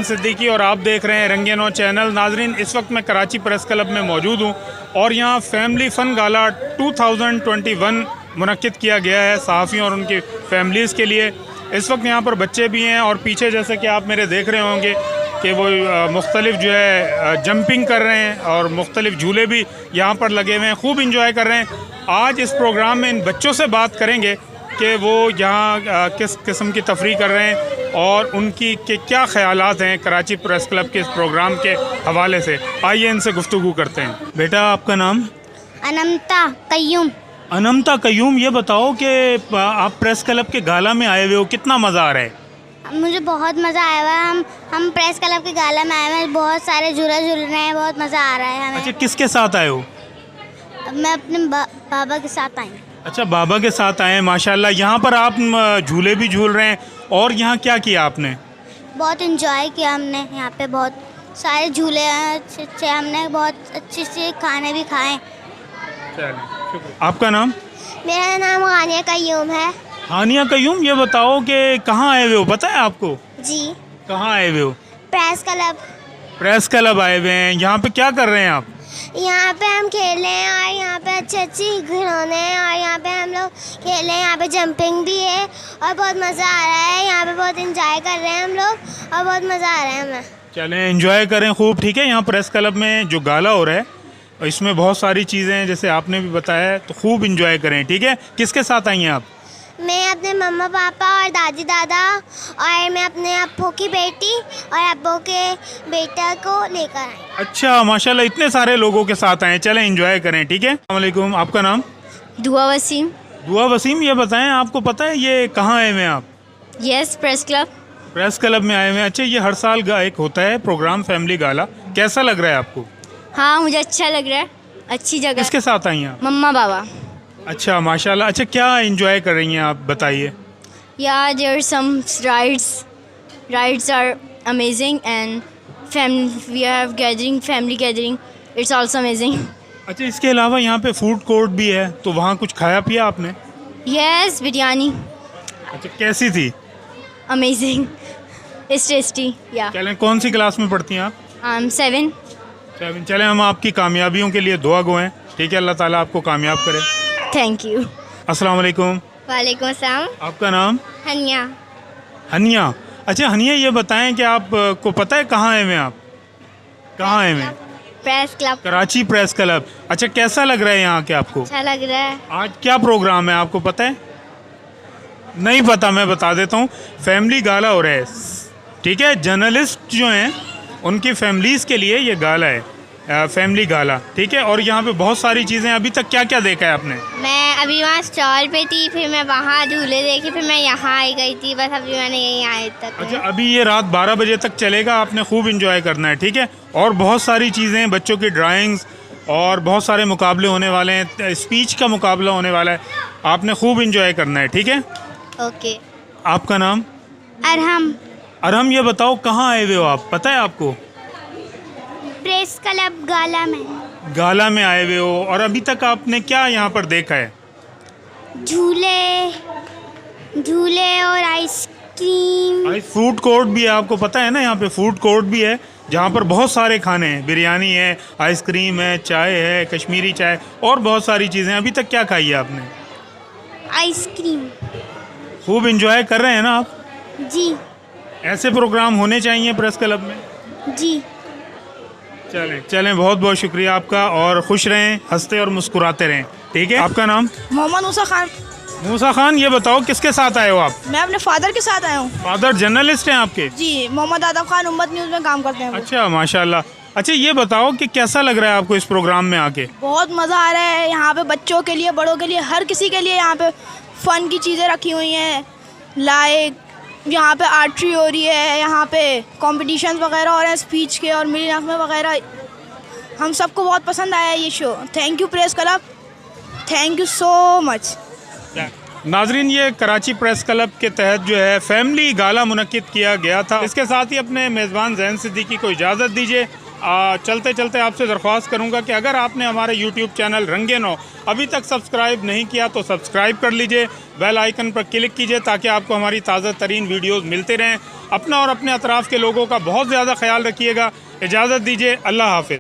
सिद्दीकी और आप देख रहे हैं रंगे नौ चैनल। नाजरीन, इस वक्त मैं कराची प्रेस क्लब में मौजूद हूँ और यहाँ फैमिली फ़न गाला 2021 मुनक्किद किया गया है सहाफ़ियों और उनकी फैमिलीज़ के लिए। इस वक्त यहाँ पर बच्चे भी हैं और पीछे जैसे कि आप मेरे देख रहे होंगे कि वो मुख्तलिफ जो है जंपिंग कर रहे हैं और मुख्तलिफ झूले भी यहाँ पर लगे हुए हैं, खूब इंजॉय कर रहे हैं। आज इस प्रोग्राम में इन बच्चों से बात करेंगे कि वो यहाँ किस किस्म की तफरीह कर रहे हैं और उनकी के क्या ख़यालात हैं कराची प्रेस क्लब के इस प्रोग्राम के हवाले से। आइए इनसे गुफ्तगू करते हैं। बेटा, आपका नाम? अनमता कय्यूम। अनमता कय्यूम, ये बताओ कि आप प्रेस क्लब के गाला में आए हुए हो, कितना मज़ा आ रहा है? मुझे बहुत मज़ा आया हुआ है। हम प्रेस क्लब के गाला में आए हुए हैं, बहुत सारे झूला झूल रहे हैं, बहुत मज़ा आ रहा है हमें। अच्छा, किसके साथ आए हो? मैं अपने बाबा के साथ आई हूँ। अच्छा, बाबा के साथ आए हैं, माशाल्लाह। यहाँ पर आप झूले भी झूल रहे हैं और यहाँ क्या किया आपने? बहुत इंजॉय किया हमने, यहाँ पे बहुत सारे झूले हैं अच्छे, हमने बहुत अच्छे से खाने भी खाए। आपका नाम? मेरा नाम हानिया कय्यूम है। हानिया कय्यूम, ये बताओ कि कहाँ आए हुए हो, पता है आपको? जी, कहाँ आए हुए हो? Press club. प्रेस क्लब आए हुए हैं। यहाँ पे क्या कर रहे हैं आप? यहाँ पे हम खेल रहे हैं और यहाँ पे अच्छे खिलौने हैं और यहाँ पे हम लोग खेल रहे हैं। यहाँ पे जंपिंग भी है और बहुत मज़ा आ रहा है। यहाँ पे बहुत इंजॉय कर रहे हैं हम लोग और बहुत मज़ा आ रहा है हमें। चलें, एंजॉय करें खूब, ठीक है। यहाँ प्रेस क्लब में जो गाला हो रहा है और इसमें बहुत सारी चीज़ें हैं जैसे आपने भी बताया है, तो खूब इंजॉय करें, ठीक है। किसके साथ आई हैं आप? मैं अपने मम्मा पापा और दादी दादा और मैं अपने अप्पू की बेटी और अब्बू के बेटा को लेकर आई। अच्छा, माशाल्लाह, इतने सारे लोगों के साथ आए। चलें, एंजॉय करें, ठीक है। अस्सलाम वालेकुम, आपका नाम? दुआ वसीम। दुआ वसीम, ये बताएं, आपको पता है ये कहाँ आए हुए हैं आप? Yes, press club. Press club में आए हुए हैं। अच्छा, ये हर साल एक होता है प्रोग्राम फैमिली गाला, कैसा लग रहा है आपको? हाँ, मुझे अच्छा लग रहा है, अच्छी जगह। किसके साथ आई हैं आप? मम्मा बाबा। अच्छा, माशाल्लाह। अच्छा, क्या एंजॉय कर रही हैं आप, बताइए। Yeah, there are some rides. Rides are amazing and we have family gathering. It's also amazing. अच्छा, इसके अलावा यहाँ पे फूड कोर्ट भी है, तो वहाँ कुछ खाया पिया आपने? Yes, बिरयानी। अच्छा, कैसी थी? Amazing. It's tasty. Yeah. चलें, कौन सी क्लास में पढ़ती हैं आप? I'm 7. चलें, हम आपकी कामयाबियों के लिए दुआ गो हैं, ठीक है। अल्लाह ताला आपको कामयाब करे। Thank you. अस्सलाम वालेकुम। वालेकुम अस्सलाम। आपका नाम? हनिया। हनिया। अच्छा हनिया, ये बताएं कि आप को पता है कहाँ आए हुए हैं आप? कहाँ आए हुए हैं? Press club. Karachi press club. अच्छा, कैसा लग रहा है यहाँ के आपको? अच्छा लग रहा है। आज क्या प्रोग्राम है, आपको पता है? नहीं पता, मैं बता देता हूँ। फैमिली गाला हो रहा है, ठीक है। जर्नलिस्ट जो हैं उनकी फैमिलीज़ के लिए ये गाला है, फैमिली गाला, ठीक है। और यहाँ पे बहुत सारी चीज़ें, अभी तक क्या क्या देखा है आपने? मैं अभी वहाँ स्टॉल पे थी, फिर मैं वहाँ झूले देखे, फिर मैं यहाँ आई गई थी, बस अभी मैंने यहीं आए तक। अच्छा, अभी ये रात 12 बजे तक चलेगा, आपने खूब इंजॉय करना है, ठीक है। और बहुत सारी चीज़ें, बच्चों की ड्राइंग्स और बहुत सारे मुकाबले होने वाले हैं, स्पीच का मुकाबला होने वाला है, आपने खूब इंजॉय करना है, ठीक है। ओके। आपका नाम? अरहम। अरहम, ये बताओ कहाँ आए हुए हो आप, पता है आपको? प्रेस क्लब गाला में। गाला में आए हुए हो, और अभी तक आपने क्या यहाँ पर देखा है? झूले और आइसक्रीम। फूड कोर्ट भी है, आपको पता है ना, यहाँ पे फूड कोर्ट भी है जहाँ पर बहुत सारे खाने हैं, बिरयानी है, आइसक्रीम है, चाय है, कश्मीरी चाय और बहुत सारी चीज़ें। अभी तक क्या खाई है आपने? आइसक्रीम। खूब इंजॉय कर रहे हैं ना आप? जी। ऐसे प्रोग्राम होने चाहिए प्रेस क्लब में। जी। चलें, बहुत बहुत शुक्रिया आपका, और खुश रहें, हंसते और मुस्कुराते रहें, ठीक है। आपका नाम? मोहम्मद मूसा खान। मूसा खान, ये बताओ किसके साथ आए हो आप? मैं अपने फादर के साथ आया हूँ। फादर जर्नलिस्ट हैं आपके? जी, मोहम्मद आदम खान उम्मत न्यूज़ में काम करते हैं वो। अच्छा, माशाल्लाह। अच्छा, ये बताओ कि कैसा लग रहा है आपको इस प्रोग्राम में आके? बहुत मज़ा आ रहा है। यहाँ पे बच्चों के लिए, बड़ों के लिए, हर किसी के लिए यहाँ पे फ़न की चीज़ें रखी हुई हैं। लाइक यहाँ पे आर्ट्री हो रही है, यहाँ पे कॉम्पिटिशन वगैरह हो रहे हैं स्पीच के और मिली नगमे वगैरह। हम सबको बहुत पसंद आया ये show. Thank you press club, thank you so much. नाजरीन, ये कराची प्रेस क्लब के तहत जो है फैमिली गाला मुनक्किद किया गया था। इसके साथ ही अपने मेज़बान ज़ैन सिद्दीकी को इजाज़त दीजिए। चलते चलते आपसे दरख्वास्त करूंगा कि अगर आपने हमारे यूट्यूब चैनल रंगे नौ अभी तक सब्सक्राइब नहीं किया तो सब्सक्राइब कर लीजिए, बेल आइकन पर क्लिक कीजिए ताकि आपको हमारी ताज़ा तरीन वीडियोज़ मिलते रहें। अपना और अपने अतराफ़ के लोगों का बहुत ज़्यादा ख्याल रखिएगा। इजाज़त दीजिए, अल्लाह हाफ़िज़।